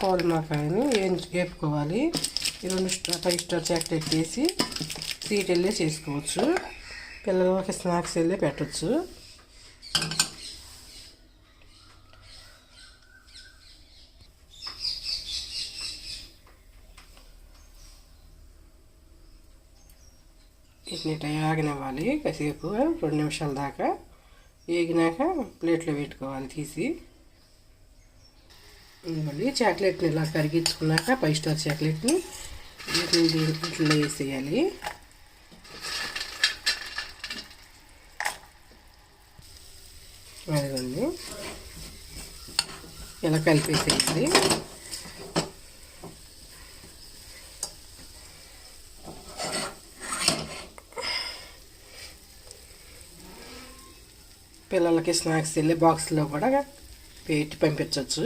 కోల్మాకాయని వేపుకోవాలి. ఈ 2 5 star chocolate వేసి స్వీట్ వెళ్ళే చేసుకోవచ్చు. పిల్లలకి స్నాక్స్ వెళ్ళే పెట్టచ్చు. వీటిని ఆగనివ్వాలి కాసేపు, 2 నిమిషాల దాకా. వేగినాక ప్లేట్లో పెట్టుకోవాలి తీసి. మళ్ళీ చాక్లెట్ని ఇలా కరిగించుకున్నాక 5 స్టార్ చాక్లెట్ని వీటిలో వేసేయాలి. అదిగోండి ఇలా కలిపేసేయాలి. పిల్లలకి స్నాక్స్ వెళ్ళి బాక్స్లో కూడా పెట్టి పంపించవచ్చు.